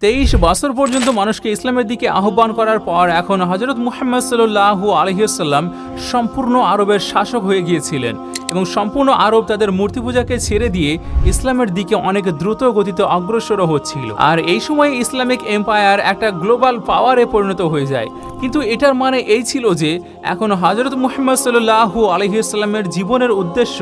23 বছর পর্যন্ত মানুষকে ইসলামের দিকে আহ্বান করার পর এখন হযরত মুহাম্মদ সাল্লাল্লাহু আলাইহি ওয়াসাল্লাম সম্পূর্ণ আরবের শাসক হয়ে গিয়েছিলেন এবং সম্পূর্ণ আরব তাদের মূর্তি পূজাকে ছেড়ে দিয়ে ইসলামের দিকে অনেক দ্রুত গতিতে অগ্রসর হচ্ছিল। আর এই সময় ইসলামিক এম্পায়ার একটা গ্লোবাল পাওয়ারে পরিণত হয়ে যায়। কিন্তু এটার মানে এই ছিল যে এখন হযরত মুহাম্মদ সাল্লাল্লাহু আলাইহি ওয়াসাল্লামের জীবনের উদ্দেশ্য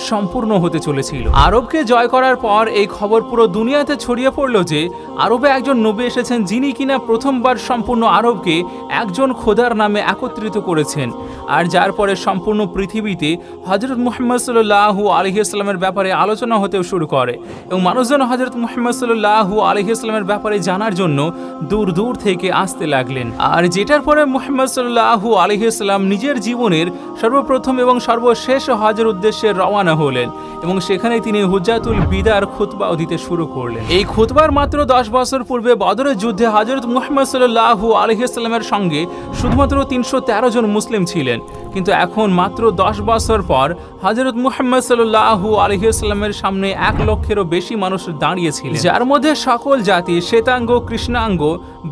সম্পূর্ণ হতে চলেছিল। আরবকে জয় করার পর এই খবর পুরো দুনিয়াতে ছড়িয়ে পড়ল যে আরবে একজন নবী এসেছেন যিনি কিনা প্রথমবার সম্পূর্ণ আরবকে একজন খোদার নামে একত্রিত করেছেন, আর যার পরে সম্পূর্ণ পৃথিবীতে হযরত মুহাম্মদ সাল্লাল্লাহু আলাইহি ওয়াসাল্লামের ব্যাপারে আলোচনা হতেও শুরু করে এবং মানুষজন হযরত মুহাম্মদ সাল্লাল্লাহু আলাইহি ওয়াসাল্লামের ব্যাপারে জানার জন্য দূর দূর থেকে আসতে লাগলেন। আর যেটার পরে মুহাম্মদ সাল্লাল্লাহু আলাইহি ওয়াসাল্লাম নিজের জীবনের সর্বপ্রথম এবং সর্বশেষ হজের উদ্দেশ্যে রওনা হলেন এবং সেখানে তিনি হুজ্জাতুল বিদার খুতবাও দিতে শুরু করলেন। এই খুতবার মাত্র 10 বছর পূর্বে বদরের যুদ্ধে হযরত মুহাম্মদ সাল্লাল্লাহু আলাইহি ওয়াসাল্লামের সঙ্গে শুধুমাত্র 313 জন মুসলিম ছিলেন, কিন্তু এখন মাত্র 10 বছর পর হযরত মুহাম্মদ সাল্লাল্লাহু আলাইহি ওয়াসাল্লামের সামনে 1 লক্ষেরও বেশি মানুষ দাঁড়িয়েছিলেন, যার মধ্যে সকল জাতি শ্বেতাঙ্গ, কৃষ্ণাঙ্গ,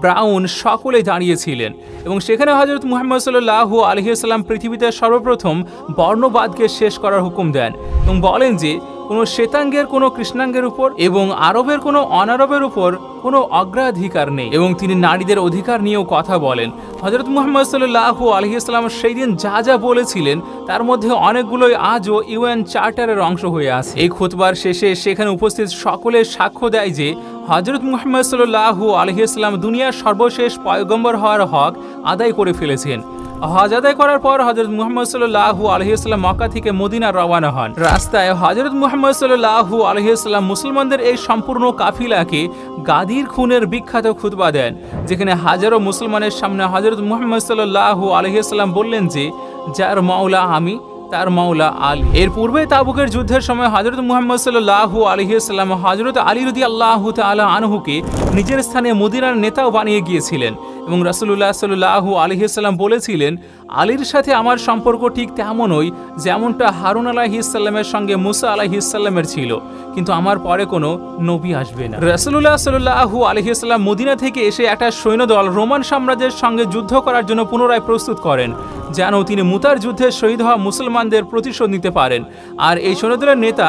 ব্রাউন সকলেই দাঁড়িয়েছিলেন এবং সেখানে হযরত মুহাম্মদ সাল্লাল্লাহু আলাইহি ওয়াসাল্লাম পৃথিবীতে সর্বপ্রথম বর্ণবাদকে শেষ করার হুকুম দেন এবং বলেন যে কোনো শ্বেতাঙ্গের কোনো কৃষ্ণাঙ্গের উপর এবং আরবের কোনো অনারবের উপর কোনো অগ্রাধিকার নেই এবং তিনি নারীদের অধিকার নিয়েও কথা বলেন। হযরত মুহাম্মদ সাল্লাল্লাহু আলাইহি ওয়াসাল্লাম সেই দিন যা যা বলেছিলেন তার মধ্যে অনেকগুলোই আজও ইউএন চার্টারের অংশ হয়ে আছে। এই খুতবার শেষে সেখানে উপস্থিত সকলে সাক্ষ্য দেয় যে হযরত মুহাম্মদ সাল্লাল্লাহু আলাইহি ওয়াসাল্লাম দুনিয়ার সর্বশেষ পয়গম্বর হওয়ার হক আদায় করে ফেলেছেন। হজ আদায় করার পর হযরত মুহাম্মদ সাল্লাল্লাহু আলাইহি ওয়াসাল্লাম মক্কা থেকে মদিনা রওনা হন। রাস্তায় হযরত মুহাম্মদ সাল্লাল্লাহু আলাইহি ওয়াসাল্লাম মুসলমানদের এই সম্পূর্ণ কাফিলাকে গাদির খুনের বিখ্যাত খুতবা দেন, যেখানে হাজারো মুসলমানের সামনে হযরত মুহাম্মদ সাল্লাল্লাহু আলাইহি ওয়াসাল্লাম বললেন যে যার মাওলা আমি তার মাওলা আলী। এর পূর্বে তাবুকের যুদ্ধের সময় হযরত মুহাম্মদ সাল্লাল্লাহু আলাইহি ওয়াসাল্লাম হযরত আলী রাদিয়াল্লাহু তাআলা আনহুকে নিজের স্থানে মদিনার নেতাও বানিয়ে গিয়েছিলেন এবং রাসূলুল্লাহ সাল্লাল্লাহু আলাইহি ওয়াসাল্লাম বলেছিলেন আলীর সাথে আমার সম্পর্ক ঠিক তেমনই যেমনটা হারুন আলাইহিস সালামের সঙ্গে মুসা আলাইহিস সালামের ছিল, কিন্তু আমার পরে কোনো নবী আসবে না। রাসূলুল্লাহ সাল্লাল্লাহু আলাইহি ওয়াসাল্লাম মদিনা থেকে এসে একটা সৈন্যদল রোমান সাম্রাজ্যের সঙ্গে যুদ্ধ করার জন্য পুনরায় প্রস্তুত করেন যেন তিনি মুতার যুদ্ধে শহীদ হওয়া মুসলমানদের প্রতিশোধ নিতে পারেন। আর এই সৈন্যদলের নেতা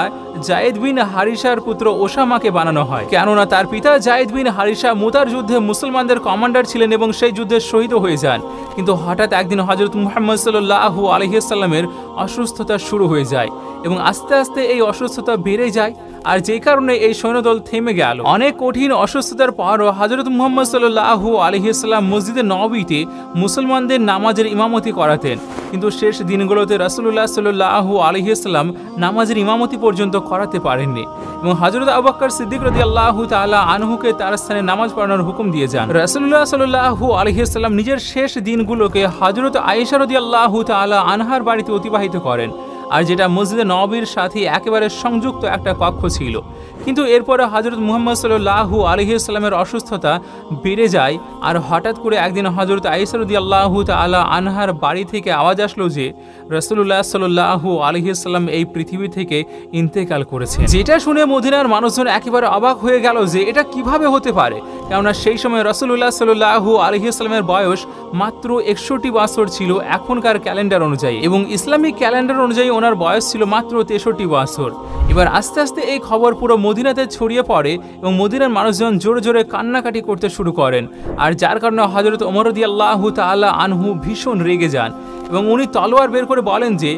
জায়েদ বিন হারিসার পুত্র ওসামাকে বানানো হয়, কেননা তার পিতা জায়েদ বিন হারিসা মুতার যুদ্ধে মুসলমানদের কমান্ডার ছিলেন এবং সেই যুদ্ধে শহীদ হয়ে যান। কিন্তু হঠাৎ একদিন হযরত মুহাম্মদ সাল্লাল্লাহু আলাইহি ওয়াসাল্লামের অসুস্থতা শুরু হয়ে যায় এবং আস্তে আস্তে এই অসুস্থতা বেড়ে যায়, আর যেই কারণে এই সৈন্যদল থেমে গেল। অনেক কঠিন অসুস্থতার পরও হযরত মুহাম্মদ সাল্লাল্লাহু আলাইহি ওয়াসাল্লাম মসজিদে নববীতে মুসলমানদের নামাজের ইমামতি করাতেন, কিন্তু শেষ দিনগুলোতে রাসূলুল্লাহ সাল্লাল্লাহু আলাইহি ওয়াসাল্লাম নামাজের ইমামতি পর্যন্ত করাতে পারেননি এবং হযরত আবু বকর সিদ্দিক রাদিয়াল্লাহু তাআলা আনহুকে তার স্থানে নামাজ পড়ানোর হুকুম দিয়ে যান। রাসূলুল্লাহ সাল্লাল্লাহু আলাইহি ওয়াসাল্লাম নিজের শেষ দিনগুলোকে হযরত আয়েশা রাদিয়াল্লাহু তাআলা আনহার বাড়িতে অতিবাহিত করেন, আর যেটা মসজিদে নববীর সাথে একেবারে সংযুক্ত একটা কক্ষ ছিল। কিন্তু এরপরে হযরত মুহাম্মদ সাল্লাল্লাহু আলাইহি ওয়াসাল্লামের অসুস্থতা বেড়ে যায়, আর হঠাৎ করে একদিন হযরত আয়েশা রাদিয়াল্লাহু তাআলা আনহার বাড়ি থেকে আওয়াজ আসলো যে রাসূলুল্লাহ সাল্লাল্লাহু আলাইহি ওয়াসাল্লাম এই পৃথিবী থেকে ইন্তেকাল করেছেন। যেটা শুনে মদিনার মানুষজন একেবারে অবাক হয়ে গেল যে এটা কিভাবে হতে পারে, কেননা সেই সময় রাসূলুল্লাহ সাল্লাল্লাহু আলাইহি ওয়াসাল্লামের বয়স মাত্র 61 বছর ছিল এখনকার ক্যালেন্ডার অনুযায়ী, এবং ইসলামিক ক্যালেন্ডার অনুযায়ী ওনার বয়স ছিল মাত্র 63 বছর। এবার আস্তে আস্তে এই খবর পুরো মদিনাতে ছড়িয়ে পড়ে এবং মদিনার মানুষজন জোরে জোরে কান্নাকাটি করতে শুরু করেন, আর যার কারণে হযরত ওমর রাদিয়াল্লাহু তাআলা আনহু ভীষণ রেগে যান এবং উনি তলোয়ার বের করে বলেন যে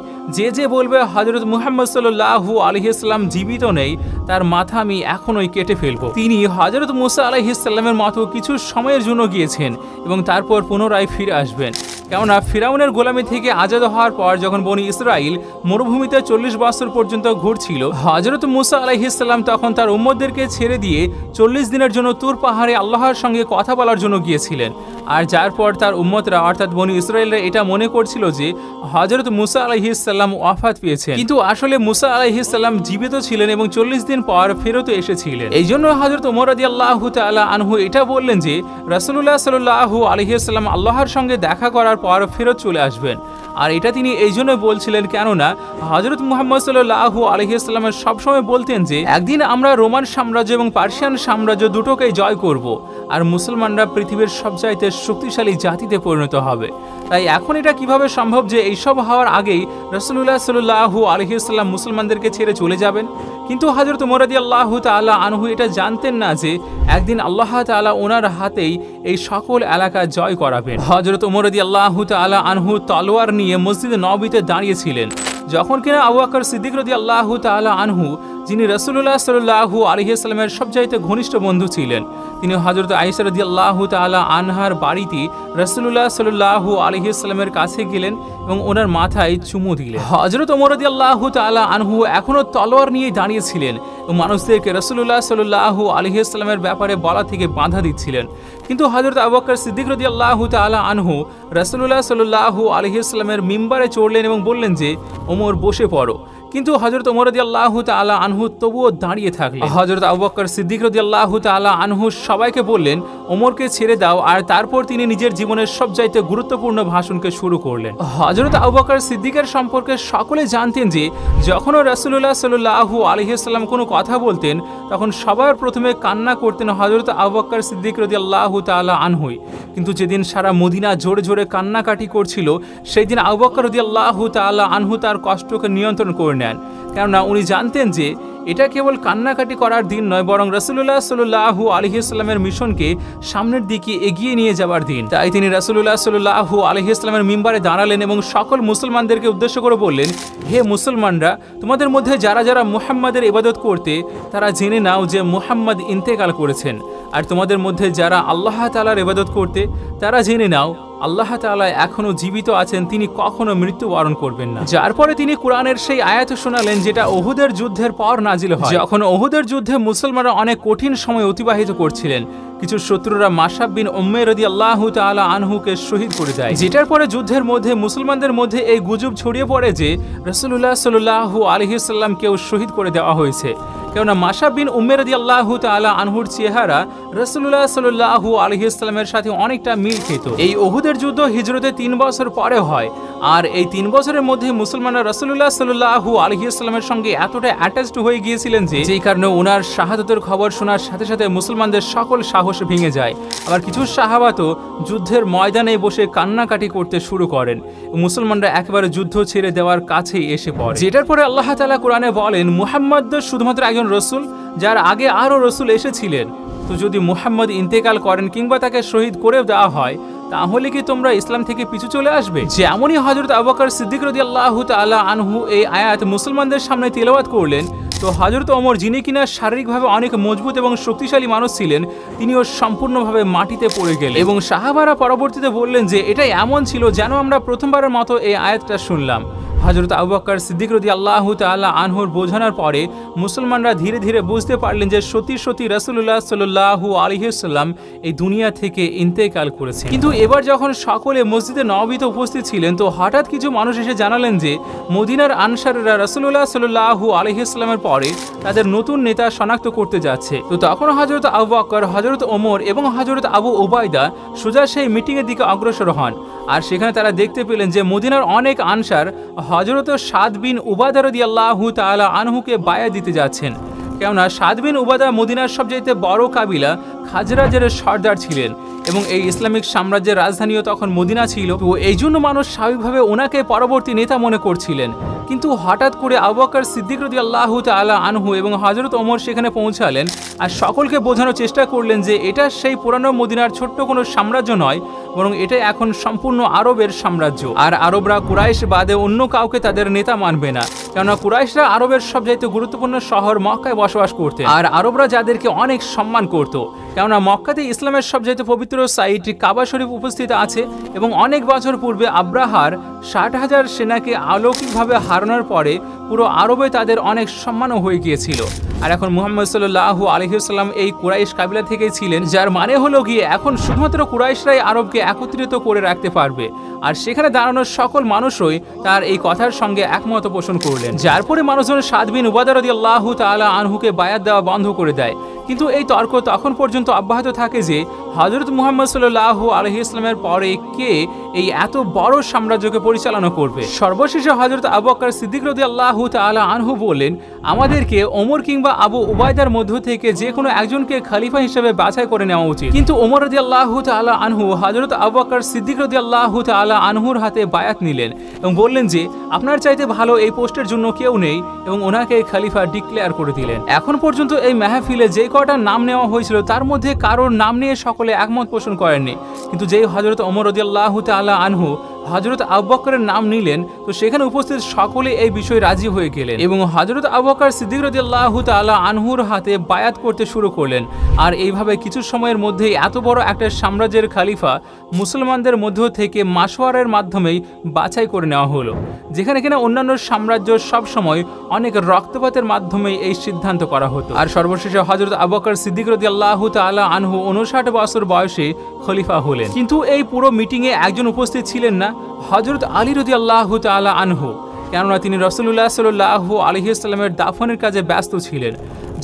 যে বলবে হযরত মুহাম্মদ সাল্লাল্লাহু আলাইহি ওয়াসাল্লাম জীবিত নেই তার মাথা আমি এখনই কেটে ফেলবো। তিনি হযরত মুসা আলাইহিস সালামের মতো কিছু সময়ের জন্য গিয়েছেন এবং তারপর পুনরায় ফিরে আসবেন, কেননা ফিরাউনের গোলামি থেকে আজাদ হওয়ার পর যখন বনি ইসরাইল মরুভূমিতে 40 বছর পর্যন্ত ঘুরছিল, হযরত মুসা আলাইহিস সালাম তখন তার উম্মতদেরকে ছেড়ে দিয়ে 40 দিনের জন্য তুর পাহাড়ে আল্লাহর সঙ্গে কথা বলার জন্য গিয়েছিলেন। আর যার পর তার উম্মতরা অর্থাৎ বনি ইসরাইলরা এটা মনে করছিল যে হযরত মুসা আলাইহিস সালাম ওয়াফাত পেয়েছেন, কিন্তু আসলে মুসা আলাইহিস সালাম জীবিত ছিলেন এবং 40 দিন পর ফেরত এসেছিলেন। এই জন্য হযরত ওমর রাদিয়াল্লাহু তাআলা আনহু এটা বললেন যে রাসূলুল্লাহ সাল্লাল্লাহু আলাইহি ওয়াসাল্লাম আল্লাহর সঙ্গে দেখা করার করার পর ফেরত চলে আসবেন। আর এটা তিনি এই জন্য বলছিলেন কেননা হযরত মুহাম্মদ সাল্লাল্লাহু আলাইহি ওয়াসাল্লাম সবসময় বলতেন যে একদিন আমরা রোমান সাম্রাজ্য এবং পার্সিয়ান সাম্রাজ্য দুটোকেই জয় করব, আর মুসলমানরা পৃথিবীর সবচাইতে শক্তিশালী জাতিতে পরিণত হবে। তাই এখন এটা কিভাবে সম্ভব যে এইসব হওয়ার আগেই রাসূলুল্লাহ সাল্লাল্লাহু আলাইহি ওয়াসাল্লাম মুসলমানদেরকে ছেড়ে চলে যাবেন? কিন্তু হযরত ওমর রাদিয়াল্লাহু তাআলা আনহু এটা জানতেন না যে একদিন আল্লাহ তাআলা ওনার হাতেই এই সকল এলাকা জয় করাবেন। হযরত ওমর রাদিয়াল্লাহু তাআলা আনহু তলোয়ার নিয়ে মসজিদে নববীতে দাঁড়িয়েছিলেন, যখন কিনা আবু বকর সিদ্দিক রাদিয়াল্লাহু তাআলা আনহু, যিনি রাসূলুল্লাহ সাল্লাল্লাহু আলাইহি ওয়াসাল্লামের সবচাইতে ঘনিষ্ঠ বন্ধু ছিলেন, তিনি হযরত আয়েশা রাদিয়াল্লাহু তাআলা আনহার বাড়িতে রাসূলুল্লাহ সাল্লাল্লাহু আলাইহি ওয়াসাল্লামের কাছে গেলেন এবং ওনার মাথায় চুমু দিলেন। হযরত ওমর রাদিয়াল্লাহু তাআলা আনহু এখনো তলোয়ার নিয়ে দাঁড়িয়েছিলেন এবং মানুষদেরকে রাসূলুল্লাহ সাল্লাল্লাহু আলাইহি ওয়াসাল্লামের ব্যাপারে বলা থেকে বাধা দিচ্ছিলেন। কিন্তু হযরত আবু বকর সিদ্দিক রাদিয়াল্লাহু তাআলা আনহু রাসূলুল্লাহ সাল্লাল্লাহু আলাইহি ওয়াসাল্লামের মিম্বারে চড়লেন এবং বললেন যে ওমর বসে পড়ো। কিন্তু হযরত ওমর রাদিয়াল্লাহু তাআলা আনহু তবুও দাঁড়িয়ে থাকলেন। হযরত আবু বকর সিদ্দিক রাদিয়াল্লাহু তাআলা আনহু সবাইকে বললেন ওমরকে ছেড়ে দাও, আর তারপর তিনি নিজের জীবনের সবচাইতে গুরুত্বপূর্ণ ভাষণকে শুরু করলেন। হযরত আবু বকর সিদ্দিকের সম্পর্কে সকলে জানতেন যে যখনও রাসূলুল্লাহ সাল্লাল্লাহু আলাইহি ওয়াসাল্লাম কোনো কথা বলতেন তখন সবার প্রথমে কান্না করতেন হযরত আবু বকর সিদ্দিক রাদিয়াল্লাহু তাআলা আনহুই। কিন্তু যেদিন সারা মদিনা জোরে জোরে কান্নাকাটি করছিল, সেই দিন আবু বকর রাদিয়াল্লাহু তাআলা আনহু তার কষ্টকে নিয়ন্ত্রণ করে নেন, কেননা উনি জানতেন যে এটা কেবল কান্নাকাটি করার দিন নয়, বরং রাসূলুল্লাহ সাল্লাল্লাহু আলাইহি ওয়াসাল্লামের মিশনকে সামনের দিকে এগিয়ে নিয়ে যাওয়ার দিন। তাই তিনি রাসূলুল্লাহ সাল্লাল্লাহু আলাইহি ওয়াসাল্লামের মিম্বারে দাঁড়ালেন এবং সকল মুসলমানদেরকে উদ্দেশ্য করে বললেন, হে মুসলমানরা, তোমাদের মধ্যে যারা যারা মুহাম্মাদের ইবাদত করতে, তারা জেনে নাও যে মুহাম্মদ ইন্তেকাল করেছেন। আর তোমাদের মধ্যে যারা আল্লাহ তাআলার ইবাদত করতে, তারা জেনে নাও আল্লাহ তাআলা এখনো জীবিত আছেন, তিনি কখনো মৃত্যুবরণ করবেন না। যার পরে তিনি কোরআনের সেই আয়াত শোনালেন যেটা উহুদের যুদ্ধের পর নাজিল হয়, যখন উহুদের যুদ্ধে মুসলমানরা অনেক কঠিন সময় অতিবাহিত করছিলেন। কিছু শত্রুরা মাসাব বিন উম্মাইর রাদিয়াল্লাহু তাআলা আনহুকে শহীদ করে দেয়, যেটার পরে যুদ্ধের মধ্যে মুসলমানদের মধ্যে এই গুজব ছড়িয়ে পড়ে যে রাসূলুল্লাহ সাল্লাল্লাহু আলাইহি ওয়াসাল্লাম কেউ শহীদ করে দেওয়া হয়েছে, কেননা মাসাব বিন উম্মাইর রাদিয়াল্লাহু তাআলা আনহুর চেহারা রাসূলুল্লাহ সাল্লাল্লাহু আলাইহি ওয়াসাল্লামের সাথে অনেকটা মিল খেত। এই উহুদের যুদ্ধ হিজরতে 3 বছর পরে হয়, আর এই 3 বছরের মধ্যে মুসলমানরা রাসূলুল্লাহ সাল্লাল্লাহু আলাইহি ওয়াসাল্লামের সঙ্গে এতটা অ্যাটাচড হয়ে গিয়েছিলেন যে যেই কারণে ওনার শাহাদাতের খবর শোনার সাথে সাথে মুসলমানদের সকল সাহস ভেঙে যায়। আবার কিছু সাহাবা তো যুদ্ধের ময়দানে বসে কান্নাকাটি করতে শুরু করেন। মুসলমানরা একেবারে যুদ্ধ ছেড়ে দেওয়ার কাছেই এসে পড়ে, যেটার পরে আল্লাহ তাআলা কোরআনে বলেন, মুহাম্মদ শুধুমাত্র একজন রাসূল, যার আগে আরো রাসূল এসেছিলেন। তো যদি মুহাম্মদ ইন্তেকাল করেন কিংবা তাকে শহীদ করে দেওয়া হয়, তাহলে কি তোমরা ইসলাম থেকে পিছু চলে আসবে? যেমনই হযরত আবু বকর সিদ্দিক রাদিয়াল্লাহু তাআলা আনহু এই আয়াত মুসলমানদের সামনে তিলাওয়াত করলেন, তো হযরত ওমর, যিনি কিনা শারীরিকভাবে অনেক মজবুত এবং শক্তিশালী মানুষ ছিলেন, তিনিও সম্পূর্ণভাবে মাটিতে পড়ে গেলেন। এবং সাহাবারা পরবর্তীতে বললেন যে এটা এমন ছিল যেন আমরা প্রথমবারের মতো এই আয়াতটা শুনলাম। হযরত আবু বকর সিদ্দিক রাদিয়াল্লাহু তাআলা আনহুর বোঝানোর পরে মুসলমানরা ধীরে ধীরে বুঝতে পারলেন যে সত্যি সত্যি রাসূলুল্লাহ সাল্লাল্লাহু আলাইহি ওয়াসাল্লাম এই দুনিয়া থেকে ইন্তেকাল করেছেন। কিন্তু এবার যখন সকলে মসজিদে নববীতে উপস্থিত ছিলেন, তো হঠাৎ কিছু মানুষ এসে জানালেন যে মদিনার আনসাররা রাসূলুল্লাহ সাল্লাল্লাহু আলাইহি ওয়াসাল্লামের পরে তাদের নতুন নেতা শনাক্ত করতে যাচ্ছে। তো তখন হযরত আবু বকর, হযরত ওমর এবং হযরত আবু উবাইদা সোজা সেই মিটিংয়ের দিকে অগ্রসর হন। আর সেখানে তারা দেখতে পেলেন যে মদিনার অনেক আনসার হযরত সাদ বিন উবাদা রাদিয়াল্লাহু তাআলা আনহুকে বায়াত দিতে যাচ্ছেন, কেননা সাদ বিন উবাদা মদিনার সবচেয়ে বড় কাবিলা খাজরাজের সর্দার ছিলেন এবং এই ইসলামিক সাম্রাজ্যের রাজধানীও তখন মদিনা ছিল। তো এই জন্য মানুষ স্বাভাবিকভাবে ওনাকে পরবর্তী নেতা মনে করছিলেন। কিন্তু হঠাৎ করে আবু বকর সিদ্দিক রাদিয়াল্লাহু তাআলা আনহু এবং হযরত ওমর সেখানে পৌঁছালেন আর সকলকে বোঝানোর চেষ্টা করলেন যে এটা সেই পুরানো মদিনার ছোট্ট কোনো সাম্রাজ্য নয়, বরং এটা এখন সম্পূর্ণ আরবের সাম্রাজ্য। আর আরবরা কুরাইশ বাদে অন্য কাউকে তাদের নেতা মানবে না, কেননা কুরাইশরা আরবের সবচাইতে গুরুত্বপূর্ণ শহর মক্কায় বসবাস করতে, আর আরবরা যাদেরকে অনেক সম্মান করত, কেননা মক্কাতে ইসলামের সবচাইতে পবিত্র সাইট কাবা শরীফ উপস্থিত আছে এবং অনেক বছর পূর্বে আব্রাহার 60,000 সেনাকে অলৌকিকভাবে হারানোর পরে পুরো আরবে তাদের অনেক সম্মানও হয়ে গিয়েছিল। আর এখন মুহাম্মদ সাল্লাল্লাহু আলাইহি ওয়াসাল্লাম এই কুরাইশ কাবিলা থেকেই ছিলেন, যার মানে হলো গিয়ে এখন শুধুমাত্র কুরাইশরাই আরবকে একত্রিত করে রাখতে পারবে। আর সেখানে দাঁড়ানোর সকল মানুষই তার এই কথার সঙ্গে একমত পোষণ করলেন, যার পরে মানুষজন সাদ বিন উবাদা রাদিয়াল্লাহু তাআলা আনহুকে বায়াত দেওয়া বন্ধ করে দেয়, কিন্তু এই তর্ক তখন পর্যন্ত অব্যাহত থাকে যে হযরত মুহাম্মদ সাল্লাল্লাহু আলাইহি ওয়াসাল্লামের পরে কে এই এত বড় সাম্রাজ্যকে পরিচালনা করবে। সর্বশেষে হযরত আবু বকর সিদ্দিক রাদিয়াল্লাহু তাআলা আনহু বললেন, আমাদেরকে ওমর কিংবা আবু উবাইদার মধ্য থেকে যে কোনো একজনকে খলিফা হিসেবে বাছাই করে নেওয়া উচিত। কিন্তু ওমর রাদিয়াল্লাহু তাআলা আনহু হযরত আবু বকর সিদ্দিক রাদিয়াল্লাহু তাআলা আনহুর হাতে বায়াত নিলেন এবং বললেন যে আপনার চাইতে ভালো এই পোস্টের জন্য কেউ নেই এবং ওনাকে খলিফা ডিক্লেয়ার করে দিলেন। এখন পর্যন্ত এই মাহফিলে যে কটা নাম নেওয়া হয়েছিল তার মধ্যে কারোর নাম নিয়ে সকলে একমত পোষণ করেননি, কিন্তু যেই হযরত ওমর রাদিয়াল্লাহু তাআলা আনহু হযরত আবু বকরের নাম নিলেন তো সেখানে উপস্থিত সকলে এই বিষয়ে রাজি হয়ে গেলেন এবং হযরত আবু বকর সিদ্দিক রাদিয়াল্লাহু তাআলা আনহুর হাতে বায়াত করতে শুরু করলেন। আর এইভাবে কিছু সময়ের মধ্যেই এত বড় একটা সাম্রাজ্যের খলিফা মুসলমানদের মধ্য থেকে মাশওয়ারার মাধ্যমেই বাছাই করে নেওয়া হলো, যেখানে কিনা অন্যান্য সাম্রাজ্য সব সময় অনেক রক্তপাতের মাধ্যমে এই সিদ্ধান্ত করা হতো। আর সর্বশেষে হযরত আবু বকর সিদ্দিক রাদিয়াল্লাহু তাআলা আনহু 59 বছর বয়সে খলিফা হলেন। কিন্তু এই পুরো মিটিংয়ে একজন উপস্থিত ছিলেন না, হযরত আলী রাদিয়াল্লাহু তাআলা আনহু, কেননা তিনি রাসূলুল্লাহ সাল্লাল্লাহু আলাইহি ওয়াসাল্লামের দাফনের কাজে ব্যস্ত ছিলেন।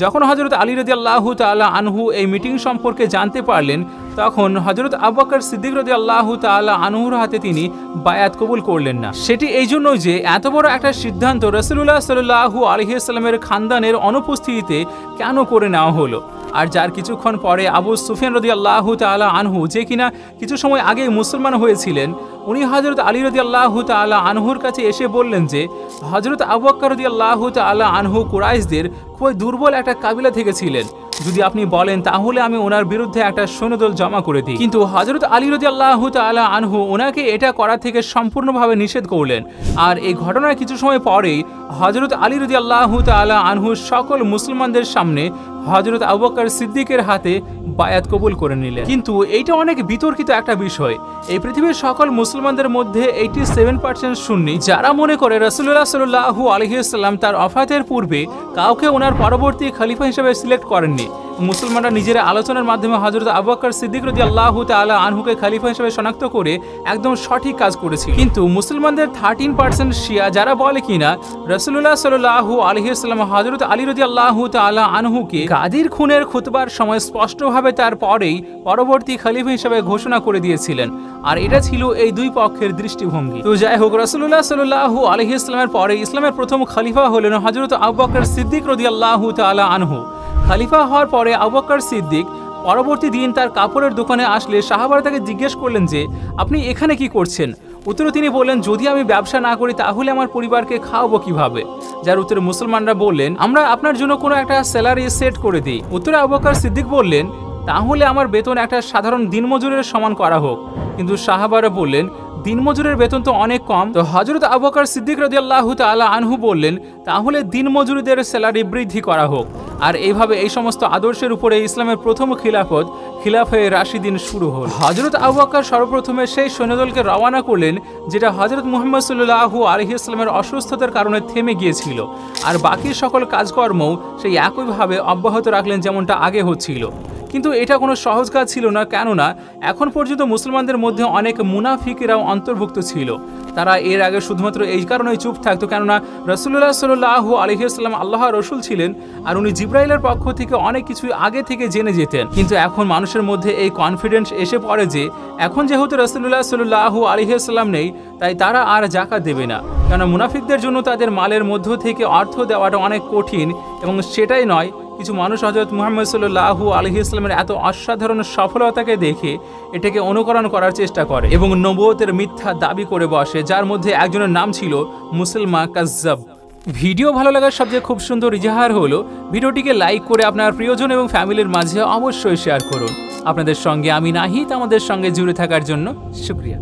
যখন হযরত আলী রাদিয়াল্লাহু তাআলা আনহু এই মিটিং সম্পর্কে জানতে পারলেন তখন হযরত আবু বকর সিদ্দিক রাদিয়াল্লাহু তাআলা আনহুর হাতে তিনি বায়াত কবুল করলেন না। সেটি এই জন্যই যে এত বড় একটা সিদ্ধান্ত রাসূলুল্লাহ সাল্লাল্লাহু আলাইহি ওয়াসাল্লামের খানদানের অনুপস্থিতিতে কেন করে নেওয়া হলো। আর যার কিছুক্ষণ পরে আবু সুফিয়ান রাদিয়াল্লাহু তাআলা আনহু, যে কিনা কিছু সময় আগে মুসলমান হয়েছিলেন, উনি হযরত আলী রাদিয়াল্লাহু তাআলা আনহুর কাছে এসে বললেন যে হযরত আবু বকর রাদিয়াল্লাহু তাআলা আনহু কুরাইশদের খুব দুর্বল একটা কাবিলা থেকে ছিলেন, যদি আপনি বলেন তাহলে আমি ওনার বিরুদ্ধে একটা সৈন্যদল জমা করে দিই। কিন্তু হযরত আলী রাদিয়াল্লাহু তাআলা আনহু ওনাকে এটা করা থেকে সম্পূর্ণভাবে নিষেধ করলেন। আর এই ঘটনার কিছু সময় পরেই হযরত আলী রাদিয়াল্লাহু তাআলা আনহু সকল মুসলমানদের সামনে হযরত আবু বকর সিদ্দিকের হাতে বায়াত কবুল করে নিলেন। কিন্তু এইটা অনেক বিতর্কিত একটা বিষয়। এই পৃথিবীর সকল মুসলমানদের মধ্যে 87% সুন্নি, যারা মনে করে রাসূলুল্লাহ সাল্লাল্লাহু আলাইহি ওয়াসাল্লাম তার ওফাতের পূর্বে কাউকে ওনার পরবর্তী খলিফা হিসেবে সিলেক্ট করেননি। মুসলমানরা নিজেরা আলোচনার মাধ্যমে হযরত আবু বকর সিদ্দিক রাদিয়াল্লাহু তাআলা আনহুকে খলিফা হিসেবে শনাক্ত করে একদম সঠিক কাজ করেছিল। কিন্তু মুসলমানদের 13% শিয়া, যারা বলে কিনা রাসূলুল্লাহ সাল্লাল্লাহু আলাইহি ওয়াসাল্লাম হযরত আলী রাদিয়াল্লাহু তাআলা আনহুকে গাদির খুনের খুতবার সময় স্পষ্টভাবে তার পরেই পরবর্তী খলিফা হিসেবে ঘোষণা করে দিয়েছিলেন। আর এটা ছিল এই দুই পক্ষের দৃষ্টিভঙ্গি। তো যাই হোক, রাসূলুল্লাহ সাল্লাল্লাহু আলাইহি ওয়াসাল্লামের পরে ইসলামের প্রথম খলিফা হলেন হযরত আবু বকর সিদ্দিক রাদিয়াল্লাহু তাআলা আনহু। খলিফা হওয়ার পরে আবু বকর সিদ্দিক পরবর্তী দিন তার কাপড়ের দোকানে আসলে সাহাবারা তাকে জিজ্ঞেস করলেন যে আপনি এখানে কি করছেন। উত্তরে তিনি বললেন, যদি আমি ব্যবসা না করি তাহলে আমার পরিবারকে খাওয়াবো কিভাবে। যার উত্তরে মুসলমানরা বললেন, আমরা আপনার জন্য কোনো একটা স্যালারি সেট করে দিই। উত্তরে আবু বকর সিদ্দিক বললেন, তাহলে আমার বেতন একটা সাধারণ দিনমজুরের সমান করা হোক। কিন্তু সাহাবারা বললেন, দিনমজুরের বেতন তো অনেক কম। তো হযরত আবু বকর সিদ্দিক রাদিয়াল্লাহু তাআলা আনহু বললেন, তাহলে দিনমজুরদের স্যালারি বৃদ্ধি করা হোক। আর এইভাবে এই সমস্ত আদর্শের উপরে ইসলামের প্রথম খিলাফত, খিলাফায়ে রাশিদিন শুরু হল। হযরত আবু বকর সর্বপ্রথমে সেই সৈন্যদলকে রওনা করলেন যেটা হযরত মুহাম্মদ সাল্লাল্লাহু আলাইহি ওয়াসাল্লামের অসুস্থতার কারণে থেমে গিয়েছিল। আর বাকি সকল কাজকর্মও সেই একইভাবে অব্যাহত রাখলেন যেমনটা আগে হচ্ছিল। কিন্তু এটা কোনো সহজ কাজ ছিল না, কেননা এখন পর্যন্ত মুসলমানদের মধ্যে অনেক মুনাফিকরাও অন্তর্ভুক্ত ছিল। তারা এর আগে শুধুমাত্র এই কারণেই চুপ থাকতো কেননা রাসূলুল্লাহ সাল্লাল্লাহু আলাইহি ওয়াসাল্লাম আল্লাহর রাসূল ছিলেন আর উনি জিবরাইলের পক্ষ থেকে অনেক কিছু আগে থেকে জেনে যেতেন। কিন্তু এখন মানুষের মধ্যে এই কনফিডেন্স এসে পড়ে যে এখন যেহেতু রাসূলুল্লাহ সাল্লাল্লাহু আলাইহি ওয়াসাল্লাম নেই, তাই তারা আর যাকাত দেবে না, কারণ মুনাফিকদের জন্য তাদের মালের মধ্য থেকে অর্থ দেওয়াটা অনেক কঠিন। এবং সেটাই নয়, কিছু মানুষ হযরত মুহাম্মদ সাল্লাল্লাহু আলাইহি ওয়াসাল্লামের এত অসাধারণ সফলতাকে দেখে এটাকে অনুকরণ করার চেষ্টা করে এবং নবুয়তের মিথ্যা দাবি করে বসে, যার মধ্যে একজনের নাম ছিল মুসলমা কাজ্জাব। ভিডিও ভালো লাগার সবচেয়ে খুব সুন্দর ইজাহার হলো ভিডিওটিকে লাইক করে আপনার প্রিয়জন এবং ফ্যামিলির মাঝে অবশ্যই শেয়ার করুন। আপনাদের সঙ্গে আমি নাহিদ, আমাদের সঙ্গে জুড়ে থাকার জন্য শুকরিয়া।